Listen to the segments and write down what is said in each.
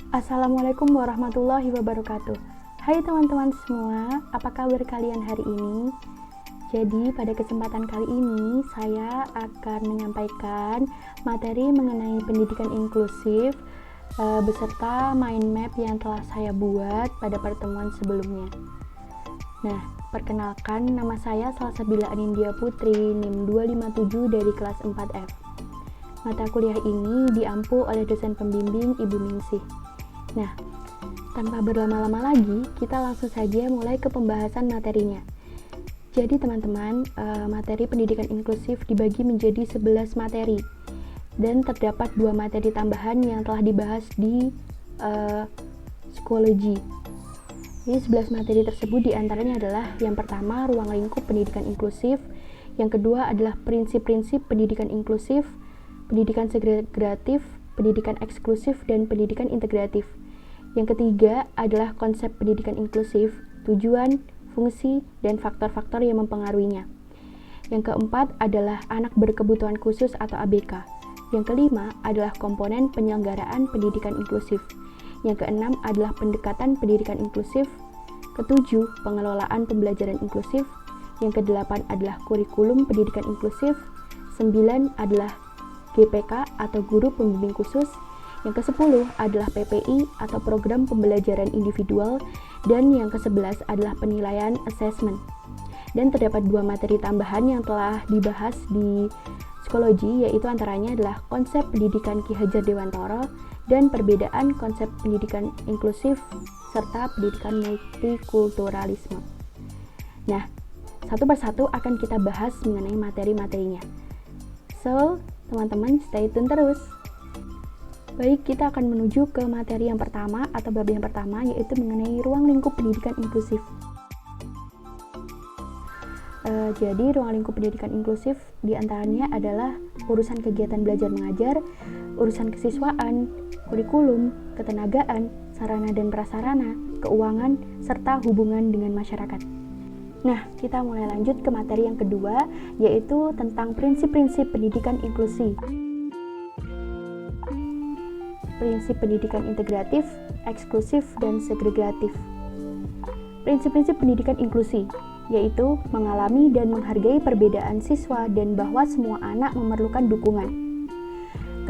Assalamualaikum warahmatullahi wabarakatuh. Hai teman-teman semua, apa kabar kalian hari ini? Jadi pada kesempatan kali ini saya akan menyampaikan materi mengenai pendidikan inklusif beserta mind map yang telah saya buat pada pertemuan sebelumnya. Nah, perkenalkan, nama saya Salsabila Anindya Putri, NIM 257 dari kelas 4F. Mata kuliah ini diampu oleh dosen pembimbing Ibu Ningsih. Nah, tanpa berlama-lama lagi, kita langsung saja mulai ke pembahasan materinya. Jadi teman-teman, materi pendidikan inklusif dibagi menjadi 11 materi. Dan terdapat 2 materi tambahan yang telah dibahas di psikologi. Jadi 11 materi tersebut diantaranya adalah yang pertama, ruang lingkup pendidikan inklusif. Yang kedua adalah prinsip-prinsip pendidikan inklusif, pendidikan segregatif, pendidikan eksklusif, dan pendidikan integratif. Yang ketiga adalah konsep pendidikan inklusif, tujuan, fungsi, dan faktor-faktor yang mempengaruhinya. Yang keempat adalah anak berkebutuhan khusus atau ABK. Yang kelima adalah komponen penyelenggaraan pendidikan inklusif. Yang keenam adalah pendekatan pendidikan inklusif. Ketujuh, pengelolaan pembelajaran inklusif. Yang kedelapan adalah kurikulum pendidikan inklusif. 9 adalah GPK atau guru pembimbing khusus. Yang ke-10 adalah PPI atau program pembelajaran individual, dan yang ke-11 adalah penilaian assessment. Dan terdapat 2 materi tambahan yang telah dibahas di psikologi, yaitu antaranya adalah konsep pendidikan Ki Hajar Dewantara dan perbedaan konsep pendidikan inklusif serta pendidikan multikulturalisme. Nah, satu persatu akan kita bahas mengenai materi-materinya. So, teman-teman stay tune terus. Baik, kita akan menuju ke materi yang pertama atau bab yang pertama, yaitu mengenai ruang lingkup pendidikan inklusif. Jadi, ruang lingkup pendidikan inklusif diantaranya adalah urusan kegiatan belajar mengajar, urusan kesiswaan, kurikulum, ketenagaan, sarana dan prasarana, keuangan, serta hubungan dengan masyarakat. Nah, kita mulai lanjut ke materi yang kedua, yaitu tentang prinsip-prinsip pendidikan inklusi. Prinsip pendidikan integratif, eksklusif, dan segregatif. Prinsip-prinsip pendidikan inklusi, yaitu mengalami dan menghargai perbedaan siswa dan bahwa semua anak memerlukan dukungan.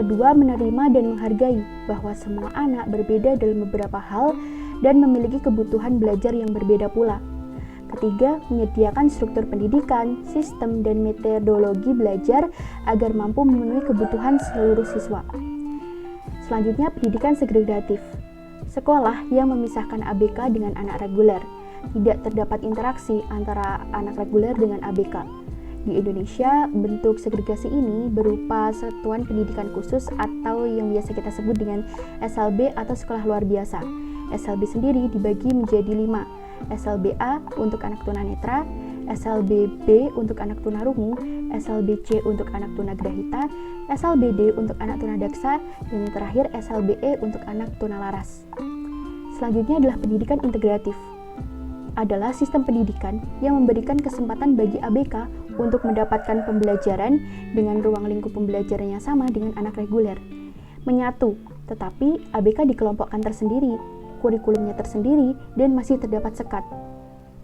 Kedua, menerima dan menghargai bahwa semua anak berbeda dalam beberapa hal dan memiliki kebutuhan belajar yang berbeda pula. Ketiga, menyediakan struktur pendidikan, sistem, dan metodologi belajar agar mampu memenuhi kebutuhan seluruh siswa. Selanjutnya, pendidikan segregatif. Sekolah yang memisahkan ABK dengan anak reguler. Tidak terdapat interaksi antara anak reguler dengan ABK. Di Indonesia, bentuk segregasi ini berupa satuan pendidikan khusus atau yang biasa kita sebut dengan SLB atau sekolah luar biasa. SLB sendiri dibagi menjadi 5. SLBA untuk anak tunanetra, SLBB untuk anak tunarungu, SLBC untuk anak tunagrahita, SLBD untuk anak tunadaksa, dan yang terakhir SLBE untuk anak tunalaras. Selanjutnya adalah pendidikan integratif. Adalah sistem pendidikan yang memberikan kesempatan bagi ABK untuk mendapatkan pembelajaran dengan ruang lingkup pembelajaran yang sama dengan anak reguler. Menyatu, tetapi ABK dikelompokkan tersendiri, kurikulumnya tersendiri, dan masih terdapat sekat.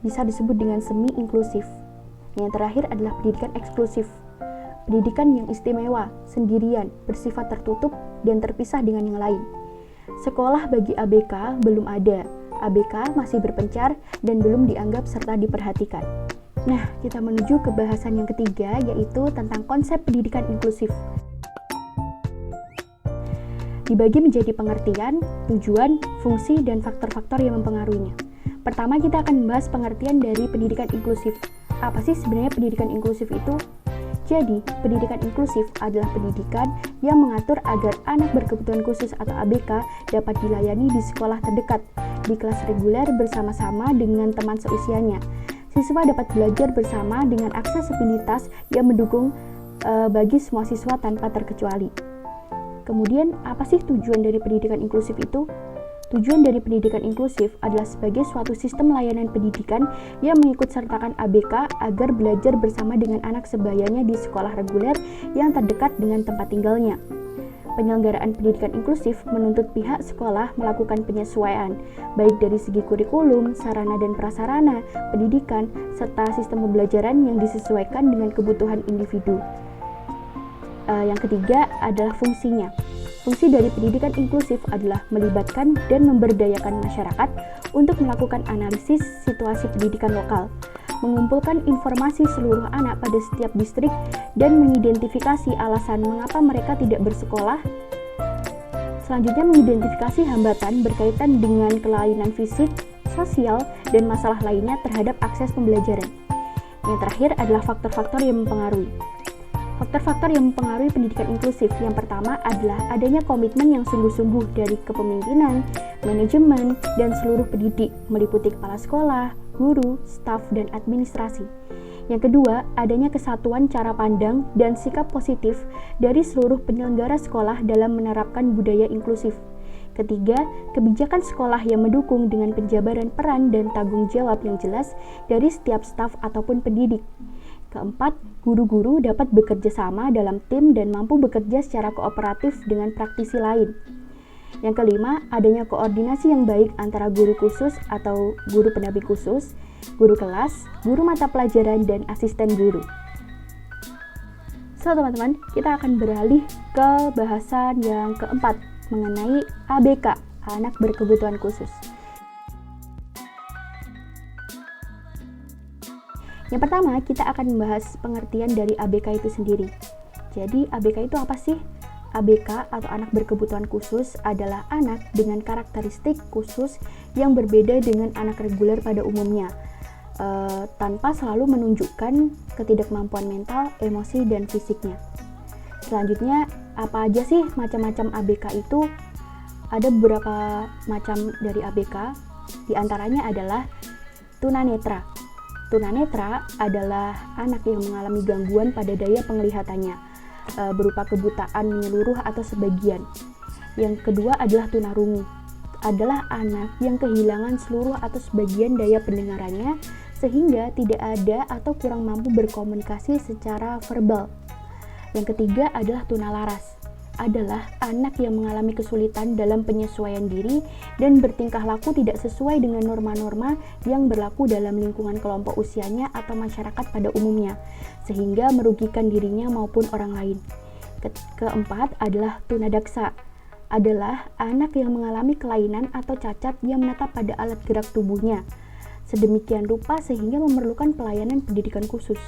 Bisa disebut dengan semi-inklusif. Yang terakhir adalah pendidikan eksklusif. Pendidikan yang istimewa, sendirian, bersifat tertutup, dan terpisah dengan yang lain. Sekolah bagi ABK belum ada. ABK masih berpencar dan belum dianggap serta diperhatikan. Nah, kita menuju ke bahasan yang ketiga, yaitu tentang konsep pendidikan inklusif. Dibagi menjadi pengertian, tujuan, fungsi, dan faktor-faktor yang mempengaruhinya. Pertama, kita akan membahas pengertian dari pendidikan inklusif. Apa sih sebenarnya pendidikan inklusif itu? Jadi, pendidikan inklusif adalah pendidikan yang mengatur agar anak berkebutuhan khusus atau ABK dapat dilayani di sekolah terdekat, di kelas reguler bersama-sama dengan teman seusianya. Siswa dapat belajar bersama dengan aksesibilitas yang mendukung bagi semua siswa tanpa terkecuali. Kemudian, apa sih tujuan dari pendidikan inklusif itu? Tujuan dari pendidikan inklusif adalah sebagai suatu sistem layanan pendidikan yang mengikut sertakan ABK agar belajar bersama dengan anak sebayanya di sekolah reguler yang terdekat dengan tempat tinggalnya. Penyelenggaraan pendidikan inklusif menuntut pihak sekolah melakukan penyesuaian, baik dari segi kurikulum, sarana dan prasarana, pendidikan, serta sistem pembelajaran yang disesuaikan dengan kebutuhan individu. Yang ketiga adalah fungsinya. Fungsi dari pendidikan inklusif adalah melibatkan dan memberdayakan masyarakat untuk melakukan analisis situasi pendidikan lokal, mengumpulkan informasi seluruh anak pada setiap distrik, dan mengidentifikasi alasan mengapa mereka tidak bersekolah. Selanjutnya, mengidentifikasi hambatan berkaitan dengan kelainan fisik, sosial, dan masalah lainnya terhadap akses pembelajaran. Yang terakhir adalah faktor-faktor yang mempengaruhi. Faktor-faktor yang mempengaruhi pendidikan inklusif yang pertama adalah adanya komitmen yang sungguh-sungguh dari kepemimpinan, manajemen, dan seluruh pendidik, meliputi kepala sekolah, guru, staf, dan administrasi. Yang kedua, adanya kesatuan cara pandang dan sikap positif dari seluruh penyelenggara sekolah dalam menerapkan budaya inklusif. Ketiga, kebijakan sekolah yang mendukung dengan penjabaran peran dan tanggung jawab yang jelas dari setiap staf ataupun pendidik. Keempat, guru-guru dapat bekerja sama dalam tim dan mampu bekerja secara kooperatif dengan praktisi lain. Yang kelima, adanya koordinasi yang baik antara guru khusus atau guru pendamping khusus, guru kelas, guru mata pelajaran, dan asisten guru. So, teman-teman, kita akan beralih ke bahasan yang keempat mengenai ABK, anak berkebutuhan khusus. Yang pertama, kita akan membahas pengertian dari ABK itu sendiri. Jadi, ABK itu apa sih? ABK atau anak berkebutuhan khusus adalah anak dengan karakteristik khusus yang berbeda dengan anak reguler pada umumnya, tanpa selalu menunjukkan ketidakmampuan mental, emosi, dan fisiknya. Selanjutnya, apa aja sih macam-macam ABK itu? Ada beberapa macam dari ABK, diantaranya adalah tunanetra. Tunanetra adalah anak yang mengalami gangguan pada daya penglihatannya, berupa kebutaan menyeluruh atau sebagian. Yang kedua adalah tunarungu, adalah anak yang kehilangan seluruh atau sebagian daya pendengarannya sehingga tidak ada atau kurang mampu berkomunikasi secara verbal. Yang ketiga adalah tunalaras, adalah anak yang mengalami kesulitan dalam penyesuaian diri dan bertingkah laku tidak sesuai dengan norma-norma yang berlaku dalam lingkungan kelompok usianya atau masyarakat pada umumnya, sehingga merugikan dirinya maupun orang lain. Keempat adalah tunadaksa, adalah anak yang mengalami kelainan atau cacat yang menetap pada alat gerak tubuhnya, sedemikian rupa sehingga memerlukan pelayanan pendidikan khusus.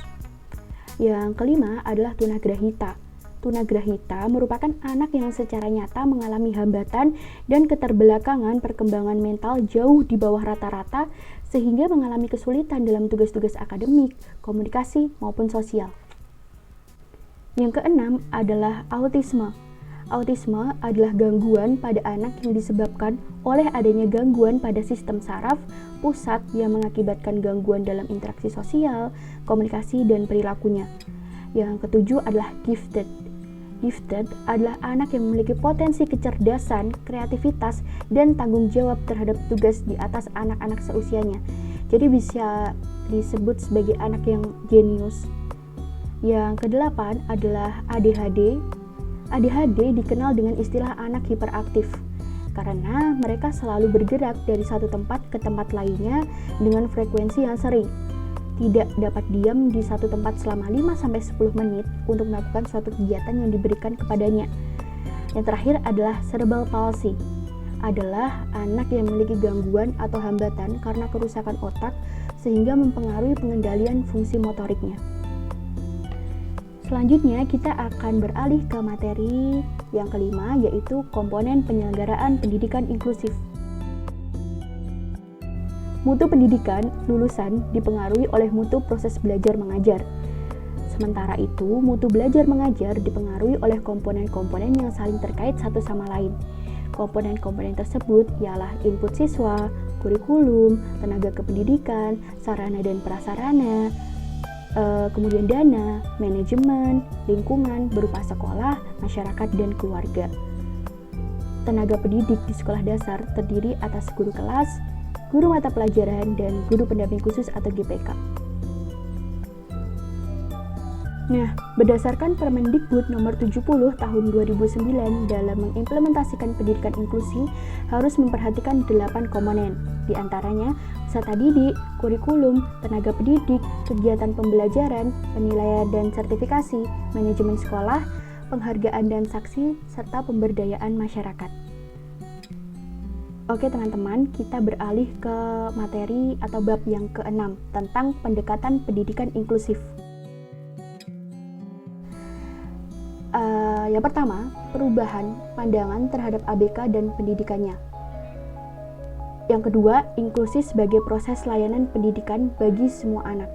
Yang kelima adalah tunagrahita. Tunagrahita merupakan anak yang secara nyata mengalami hambatan dan keterbelakangan perkembangan mental jauh di bawah rata-rata sehingga mengalami kesulitan dalam tugas-tugas akademik, komunikasi, maupun sosial. Yang keenam adalah autisme. Autisme adalah gangguan pada anak yang disebabkan oleh adanya gangguan pada sistem saraf pusat yang mengakibatkan gangguan dalam interaksi sosial, komunikasi, dan perilakunya. Yang ketujuh adalah gifted. Gifted adalah anak yang memiliki potensi kecerdasan, kreativitas, dan tanggung jawab terhadap tugas di atas anak-anak seusianya. Jadi bisa disebut sebagai anak yang jenius. Yang kedelapan adalah ADHD. ADHD dikenal dengan istilah anak hiperaktif karena mereka selalu bergerak dari satu tempat ke tempat lainnya dengan frekuensi yang sering. Tidak dapat diam di satu tempat selama 5-10 menit untuk melakukan suatu kegiatan yang diberikan kepadanya. Yang terakhir adalah cerebral palsy, adalah anak yang memiliki gangguan atau hambatan karena kerusakan otak sehingga mempengaruhi pengendalian fungsi motoriknya. Selanjutnya kita akan beralih ke materi yang kelima, yaitu komponen penyelenggaraan pendidikan inklusif. Mutu pendidikan lulusan dipengaruhi oleh mutu proses belajar mengajar. Sementara itu, mutu belajar mengajar dipengaruhi oleh komponen-komponen yang saling terkait satu sama lain. Komponen-komponen tersebut ialah input siswa, kurikulum, tenaga kependidikan, sarana dan prasarana, kemudian dana, manajemen, lingkungan berupa sekolah, masyarakat, dan keluarga. Tenaga pendidik di sekolah dasar terdiri atas guru kelas, guru mata pelajaran, dan guru pendamping khusus atau GPK. Nah, berdasarkan Permendikbud nomor 70 tahun 2009 dalam mengimplementasikan pendidikan inklusi harus memperhatikan 8 komponen, di antaranya peserta didik, kurikulum, tenaga pendidik, kegiatan pembelajaran, penilaian dan sertifikasi, manajemen sekolah, penghargaan dan saksi, serta pemberdayaan masyarakat. Oke teman-teman, kita beralih ke materi atau bab yang ke-6 tentang pendekatan pendidikan inklusif. Yang pertama, perubahan pandangan terhadap ABK dan pendidikannya. Yang kedua, inklusi sebagai proses layanan pendidikan bagi semua anak.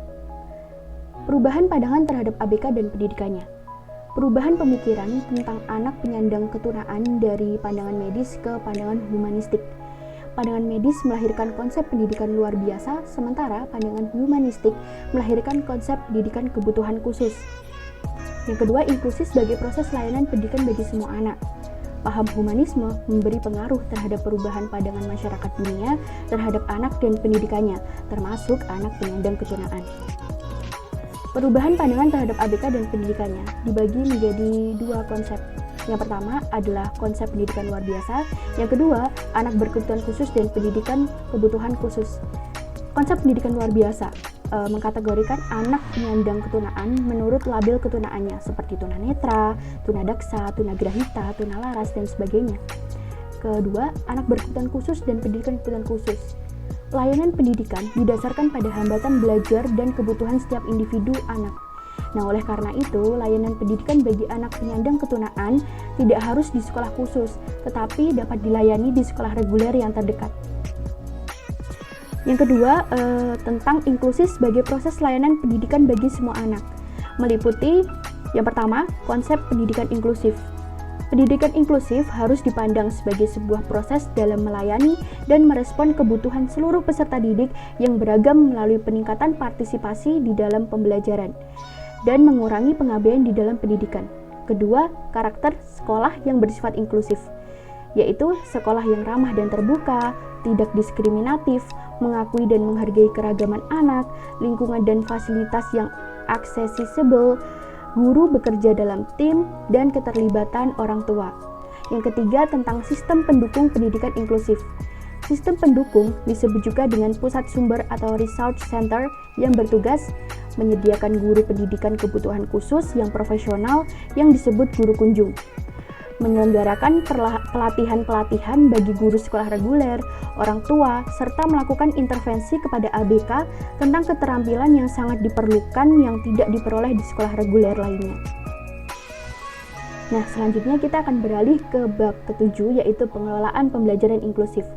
Perubahan pandangan terhadap ABK dan pendidikannya. Perubahan pemikiran tentang anak penyandang ketunaan dari pandangan medis ke pandangan humanistik. Pandangan medis melahirkan konsep pendidikan luar biasa, sementara pandangan humanistik melahirkan konsep pendidikan kebutuhan khusus. Yang kedua, inklusi sebagai proses layanan pendidikan bagi semua anak. Paham humanisme memberi pengaruh terhadap perubahan pandangan masyarakat dunia terhadap anak dan pendidikannya, termasuk anak penyandang ketunaan. Perubahan pandangan terhadap ABK dan pendidikannya dibagi menjadi dua konsep. Yang pertama adalah konsep pendidikan luar biasa, yang kedua, anak berkebutuhan khusus dan pendidikan kebutuhan khusus. Konsep pendidikan luar biasa mengkategorikan anak penyandang ketunaan menurut label ketunaannya seperti tunanetra, tunadaksa, tunagrahita, tunalaras, dan sebagainya. Kedua, anak berkebutuhan khusus dan pendidikan kebutuhan khusus. Layanan pendidikan didasarkan pada hambatan belajar dan kebutuhan setiap individu anak. Nah, oleh karena itu, layanan pendidikan bagi anak penyandang ketunaan tidak harus di sekolah khusus, tetapi dapat dilayani di sekolah reguler yang terdekat. Yang kedua, tentang inklusi sebagai proses layanan pendidikan bagi semua anak. Meliputi, yang pertama, konsep pendidikan inklusif. Pendidikan inklusif harus dipandang sebagai sebuah proses dalam melayani dan merespon kebutuhan seluruh peserta didik yang beragam melalui peningkatan partisipasi di dalam pembelajaran dan mengurangi pengabaian di dalam pendidikan. Kedua, karakter sekolah yang bersifat inklusif, yaitu sekolah yang ramah dan terbuka, tidak diskriminatif, mengakui dan menghargai keragaman anak, lingkungan dan fasilitas yang aksesibel, guru bekerja dalam tim, dan keterlibatan orang tua. Yang ketiga, tentang sistem pendukung pendidikan inklusif. Sistem pendukung disebut juga dengan pusat sumber atau resource center yang bertugas menyediakan guru pendidikan kebutuhan khusus yang profesional yang disebut guru kunjung, menyelenggarakan pelatihan-pelatihan bagi guru sekolah reguler, orang tua, serta melakukan intervensi kepada ABK tentang keterampilan yang sangat diperlukan yang tidak diperoleh di sekolah reguler lainnya. Nah, selanjutnya kita akan beralih ke bab ke-7, yaitu pengelolaan pembelajaran inklusif.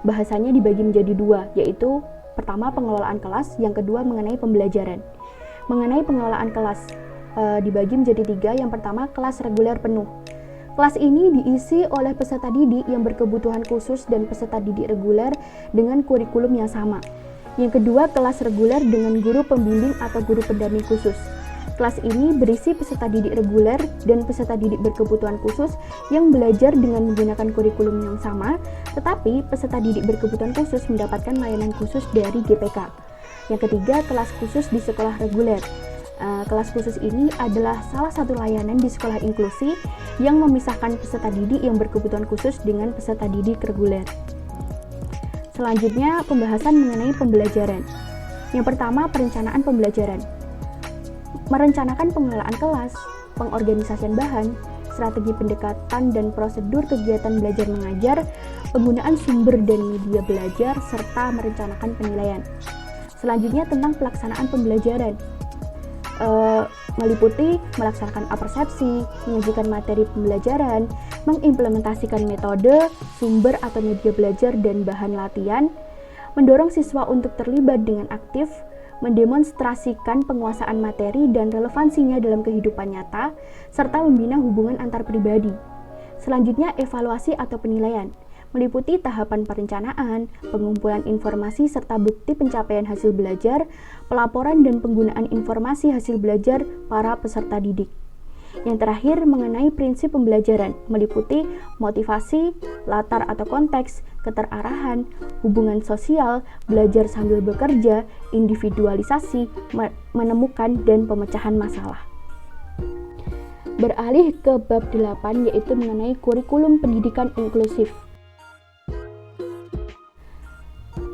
Bahasanya dibagi menjadi dua, yaitu pertama pengelolaan kelas, yang kedua mengenai pembelajaran. Mengenai pengelolaan kelas, dibagi menjadi tiga. Yang pertama, kelas reguler penuh. Kelas ini diisi oleh peserta didik yang berkebutuhan khusus dan peserta didik reguler dengan kurikulum yang sama. Yang kedua, kelas reguler dengan guru pembimbing atau guru pendamping khusus. Kelas ini berisi peserta didik reguler dan peserta didik berkebutuhan khusus yang belajar dengan menggunakan kurikulum yang sama, tetapi peserta didik berkebutuhan khusus mendapatkan layanan khusus dari GPK. Yang ketiga, kelas khusus di sekolah reguler. Kelas khusus ini adalah salah satu layanan di sekolah inklusi yang memisahkan peserta didik yang berkebutuhan khusus dengan peserta didik reguler. Selanjutnya, pembahasan mengenai pembelajaran. Yang pertama, perencanaan pembelajaran. Merencanakan pengelolaan kelas, pengorganisasian bahan, strategi pendekatan dan prosedur kegiatan belajar mengajar, penggunaan sumber dan media belajar, serta merencanakan penilaian. Selanjutnya, tentang pelaksanaan pembelajaran. Meliputi melaksanakan apersepsi, menyajikan materi pembelajaran, mengimplementasikan metode, sumber atau media belajar dan bahan latihan, mendorong siswa untuk terlibat dengan aktif, mendemonstrasikan penguasaan materi dan relevansinya dalam kehidupan nyata, serta membina hubungan antar pribadi. Selanjutnya, evaluasi atau penilaian. Meliputi tahapan perencanaan, pengumpulan informasi serta bukti pencapaian hasil belajar, pelaporan dan penggunaan informasi hasil belajar para peserta didik. Yang terakhir mengenai prinsip pembelajaran, meliputi motivasi, latar atau konteks, keterarahan, hubungan sosial, belajar sambil bekerja, individualisasi, menemukan, dan pemecahan masalah. Beralih ke bab 8 yaitu mengenai kurikulum pendidikan inklusif.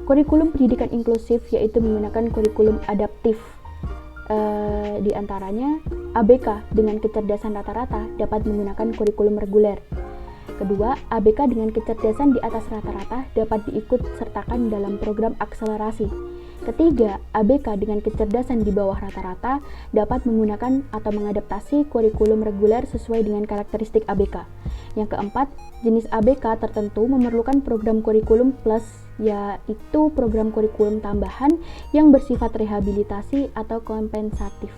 Kurikulum pendidikan inklusif yaitu menggunakan kurikulum adaptif. Di antaranya ABK dengan kecerdasan rata-rata dapat menggunakan kurikulum reguler. Kedua, ABK dengan kecerdasan di atas rata-rata dapat diikut sertakan dalam program akselerasi. Ketiga, ABK dengan kecerdasan di bawah rata-rata dapat menggunakan atau mengadaptasi kurikulum reguler sesuai dengan karakteristik ABK. Yang keempat, jenis ABK tertentu memerlukan program kurikulum plus, yaitu program kurikulum tambahan yang bersifat rehabilitasi atau kompensatif.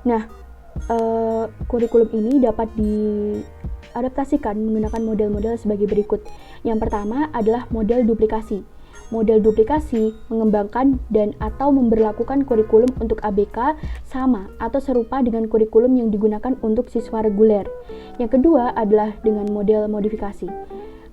Nah, kurikulum ini dapat diadaptasikan menggunakan model-model sebagai berikut. Yang pertama adalah model duplikasi. Model duplikasi mengembangkan dan atau memberlakukan kurikulum untuk ABK sama atau serupa dengan kurikulum yang digunakan untuk siswa reguler. Yang kedua adalah dengan model modifikasi.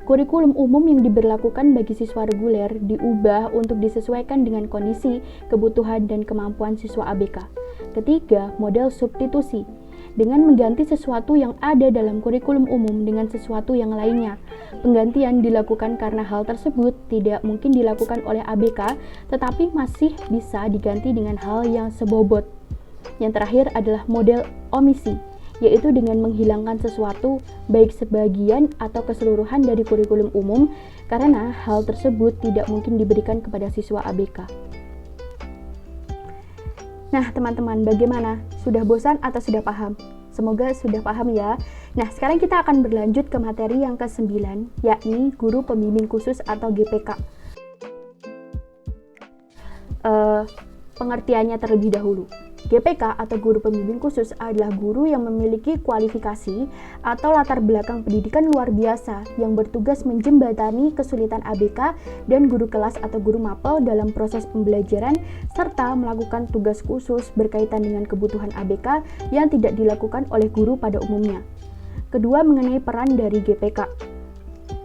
Kurikulum umum yang diberlakukan bagi siswa reguler diubah untuk disesuaikan dengan kondisi, kebutuhan, dan kemampuan siswa ABK. Ketiga, model substitusi. Dengan mengganti sesuatu yang ada dalam kurikulum umum dengan sesuatu yang lainnya. Penggantian dilakukan karena hal tersebut tidak mungkin dilakukan oleh ABK, tetapi masih bisa diganti dengan hal yang sebobot. Yang terakhir adalah model omisi, yaitu dengan menghilangkan sesuatu, baik sebagian atau keseluruhan dari kurikulum umum, karena hal tersebut tidak mungkin diberikan kepada siswa ABK. Nah, teman-teman, bagaimana? Sudah bosan atau sudah paham? Semoga sudah paham ya. Nah, sekarang kita akan berlanjut ke materi yang ke-9, yakni guru pembimbing khusus atau GPK. Pengertiannya terlebih dahulu. GPK atau guru pembimbing khusus adalah guru yang memiliki kualifikasi atau latar belakang pendidikan luar biasa yang bertugas menjembatani kesulitan ABK dan guru kelas atau guru mapel dalam proses pembelajaran serta melakukan tugas khusus berkaitan dengan kebutuhan ABK yang tidak dilakukan oleh guru pada umumnya. Kedua, mengenai peran dari GPK.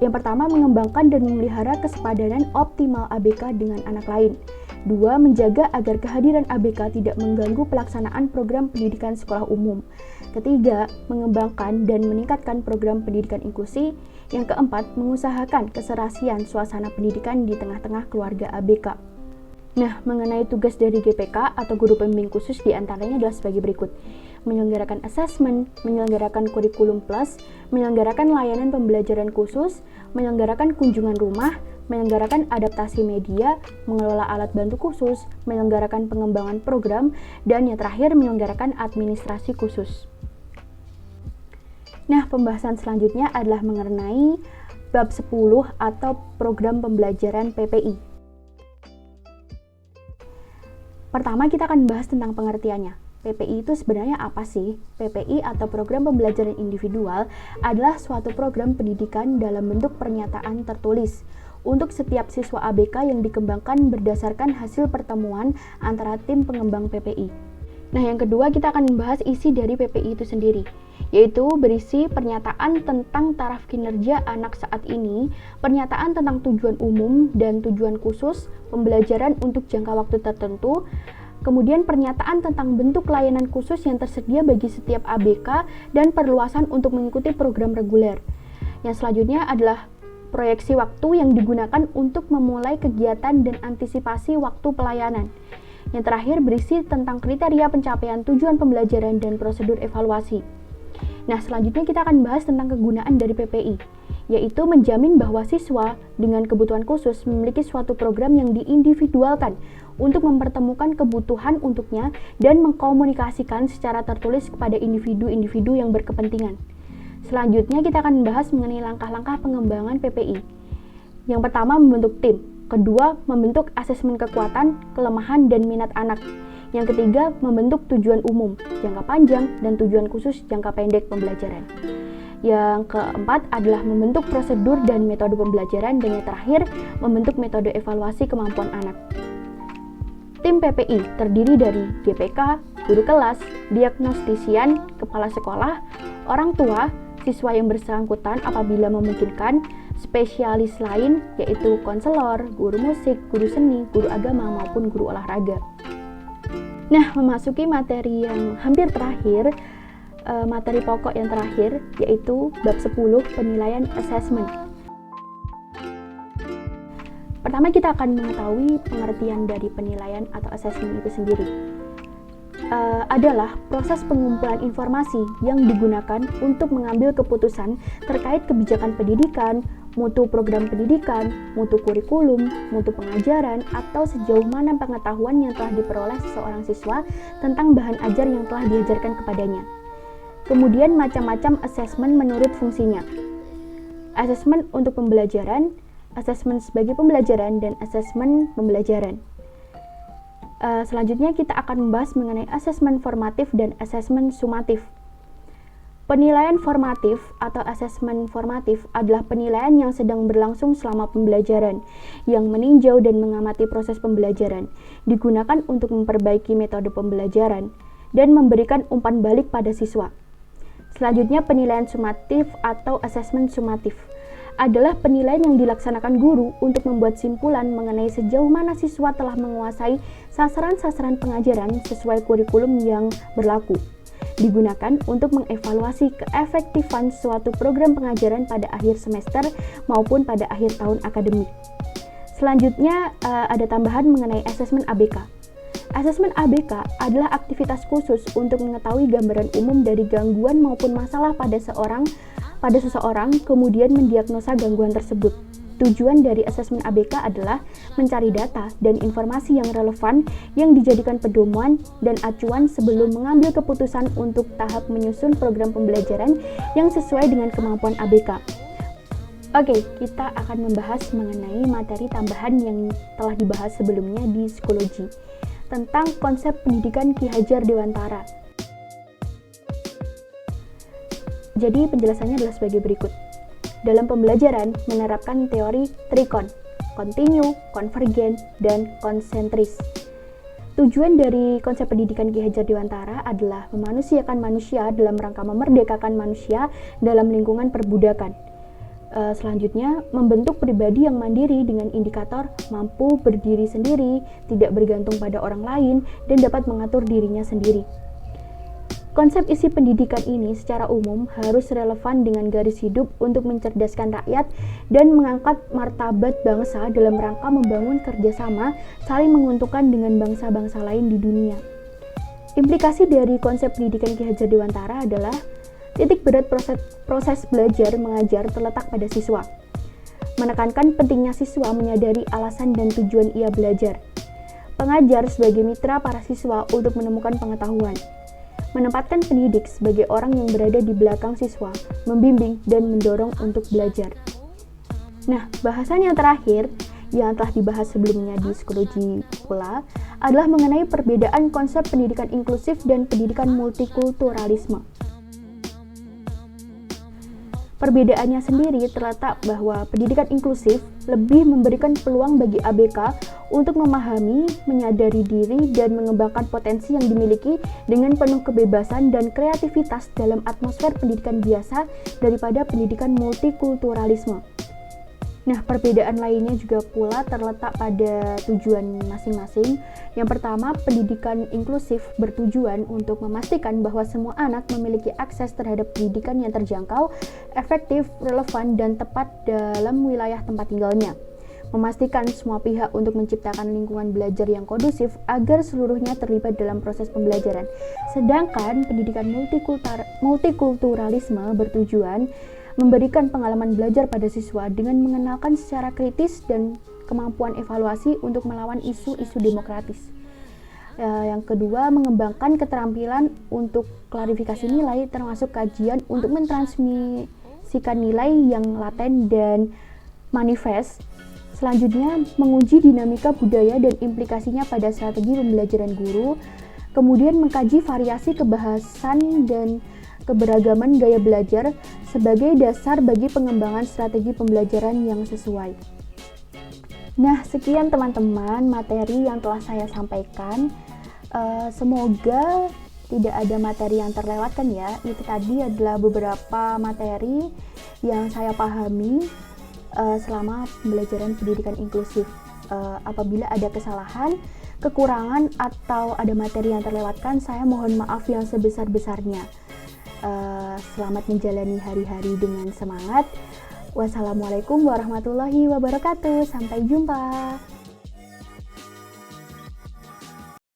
Yang pertama, mengembangkan dan memelihara kesepadanan optimal ABK dengan anak lain. Dua, menjaga agar kehadiran ABK tidak mengganggu pelaksanaan program pendidikan sekolah umum. Ketiga, mengembangkan dan meningkatkan program pendidikan inklusi. Yang keempat, mengusahakan keserasian suasana pendidikan di tengah-tengah keluarga ABK. Nah, mengenai tugas dari GPK atau guru pembimbing khusus diantaranya adalah sebagai berikut. Menyelenggarakan asesmen, menyelenggarakan kurikulum plus, menyelenggarakan layanan pembelajaran khusus, menyelenggarakan kunjungan rumah, menyelenggarakan adaptasi media, mengelola alat bantu khusus, menyelenggarakan pengembangan program, dan yang terakhir menyelenggarakan administrasi khusus. Nah, pembahasan selanjutnya adalah mengenai bab 10 atau program pembelajaran PPI. Pertama, kita akan bahas tentang pengertiannya. PPI itu sebenarnya apa sih? PPI atau program pembelajaran individual adalah suatu program pendidikan dalam bentuk pernyataan tertulis untuk setiap siswa ABK yang dikembangkan berdasarkan hasil pertemuan antara tim pengembang PPI. Nah, yang kedua kita akan membahas isi dari PPI itu sendiri, yaitu berisi pernyataan tentang taraf kinerja anak saat ini, pernyataan tentang tujuan umum dan tujuan khusus pembelajaran untuk jangka waktu tertentu, kemudian pernyataan tentang bentuk layanan khusus yang tersedia bagi setiap ABK dan perluasan untuk mengikuti program reguler. Yang selanjutnya adalah proyeksi waktu yang digunakan untuk memulai kegiatan dan antisipasi waktu pelayanan. Yang terakhir berisi tentang kriteria pencapaian tujuan pembelajaran dan prosedur evaluasi. Nah, selanjutnya kita akan bahas tentang kegunaan dari PPI, yaitu menjamin bahwa siswa dengan kebutuhan khusus memiliki suatu program yang diindividualkan untuk mempertemukan kebutuhan untuknya dan mengkomunikasikan secara tertulis kepada individu-individu yang berkepentingan. Selanjutnya kita akan membahas mengenai langkah-langkah pengembangan PPI. Yang pertama, membentuk tim. Kedua, membentuk asesmen kekuatan, kelemahan, dan minat anak. Yang ketiga, membentuk tujuan umum, jangka panjang, dan tujuan khusus jangka pendek pembelajaran. Yang keempat adalah membentuk prosedur dan metode pembelajaran, dan yang terakhir, membentuk metode evaluasi kemampuan anak. Tim PPI terdiri dari GPK, guru kelas, diagnostisian, kepala sekolah, orang tua, siswa yang bersangkutan apabila memungkinkan, spesialis lain yaitu konselor, guru musik, guru seni, guru agama maupun guru olahraga. Nah, memasuki materi yang hampir terakhir, materi pokok yang terakhir yaitu bab 10 penilaian assessment. Pertama kita akan mengetahui pengertian dari penilaian atau assessment itu sendiri. Adalah proses pengumpulan informasi yang digunakan untuk mengambil keputusan terkait kebijakan pendidikan, mutu program pendidikan, mutu kurikulum, mutu pengajaran, atau sejauh mana pengetahuan yang telah diperoleh seseorang siswa tentang bahan ajar yang telah diajarkan kepadanya. Kemudian macam-macam assessment menurut fungsinya. Assessment untuk pembelajaran, assessment sebagai pembelajaran, dan assessment pembelajaran. Selanjutnya kita akan membahas mengenai assessment formatif dan assessment sumatif. Penilaian formatif atau assessment formatif adalah penilaian yang sedang berlangsung selama pembelajaran, yang meninjau dan mengamati proses pembelajaran, digunakan untuk memperbaiki metode pembelajaran, dan memberikan umpan balik pada siswa. Selanjutnya penilaian sumatif atau assessment sumatif adalah penilaian yang dilaksanakan guru untuk membuat simpulan mengenai sejauh mana siswa telah menguasai sasaran-sasaran pengajaran sesuai kurikulum yang berlaku. Digunakan untuk mengevaluasi keefektifan suatu program pengajaran pada akhir semester maupun pada akhir tahun akademik. Selanjutnya ada tambahan mengenai asesmen ABK. Asesmen ABK adalah aktivitas khusus untuk mengetahui gambaran umum dari gangguan maupun masalah pada seseorang, kemudian mendiagnosa gangguan tersebut. Tujuan dari asesmen ABK adalah mencari data dan informasi yang relevan yang dijadikan pedoman dan acuan sebelum mengambil keputusan untuk tahap menyusun program pembelajaran yang sesuai dengan kemampuan ABK. Oke, kita akan membahas mengenai materi tambahan yang telah dibahas sebelumnya di psikologi tentang konsep pendidikan Ki Hajar Dewantara. Jadi penjelasannya adalah sebagai berikut. Dalam pembelajaran menerapkan teori trikon, kontinu, konvergen, dan konsentris. Tujuan dari konsep pendidikan Ki Hajar Dewantara adalah memanusiakan manusia dalam rangka memerdekakan manusia dalam lingkungan perbudakan. Selanjutnya, membentuk pribadi yang mandiri dengan indikator mampu berdiri sendiri, tidak bergantung pada orang lain, dan dapat mengatur dirinya sendiri. Konsep isi pendidikan ini secara umum harus relevan dengan garis hidup untuk mencerdaskan rakyat dan mengangkat martabat bangsa dalam rangka membangun kerjasama saling menguntungkan dengan bangsa-bangsa lain di dunia. Implikasi dari konsep pendidikan Ki Hajar Dewantara adalah titik berat proses belajar mengajar terletak pada siswa. Menekankan pentingnya siswa menyadari alasan dan tujuan ia belajar. Pengajar sebagai mitra para siswa untuk menemukan pengetahuan. Menempatkan pendidik sebagai orang yang berada di belakang siswa, membimbing dan mendorong untuk belajar. Nah, bahasan yang terakhir yang telah dibahas sebelumnya di psikologi pula adalah mengenai perbedaan konsep pendidikan inklusif dan pendidikan multikulturalisme. Perbedaannya sendiri terletak bahwa pendidikan inklusif lebih memberikan peluang bagi ABK untuk memahami, menyadari diri, dan mengembangkan potensi yang dimiliki dengan penuh kebebasan dan kreativitas dalam atmosfer pendidikan biasa daripada pendidikan multikulturalisme. Nah, perbedaan lainnya juga pula terletak pada tujuan masing-masing. Yang pertama, pendidikan inklusif bertujuan untuk memastikan bahwa semua anak memiliki akses terhadap pendidikan yang terjangkau, efektif, relevan, dan tepat dalam wilayah tempat tinggalnya. Memastikan semua pihak untuk menciptakan lingkungan belajar yang kondusif agar seluruhnya terlibat dalam proses pembelajaran. Sedangkan pendidikan multikulturalisme bertujuan memberikan pengalaman belajar pada siswa dengan mengenalkan secara kritis dan kemampuan evaluasi untuk melawan isu-isu demokratis. Yang kedua, mengembangkan keterampilan untuk klarifikasi nilai termasuk kajian untuk mentransmisikan nilai yang laten dan manifest. Selanjutnya, menguji dinamika budaya dan implikasinya pada strategi pembelajaran guru. Kemudian mengkaji variasi kebahasan dan keberagaman gaya belajar sebagai dasar bagi pengembangan strategi pembelajaran yang sesuai. Nah, sekian teman-teman materi yang telah saya sampaikan. Semoga tidak ada materi yang terlewatkan ya. Itu tadi adalah beberapa materi yang saya pahami selama pembelajaran pendidikan inklusif. Apabila ada kesalahan, kekurangan, atau ada materi yang terlewatkan, saya mohon maaf yang sebesar-besarnya. Selamat menjalani hari-hari dengan semangat. Wassalamualaikum warahmatullahi wabarakatuh. Sampai jumpa.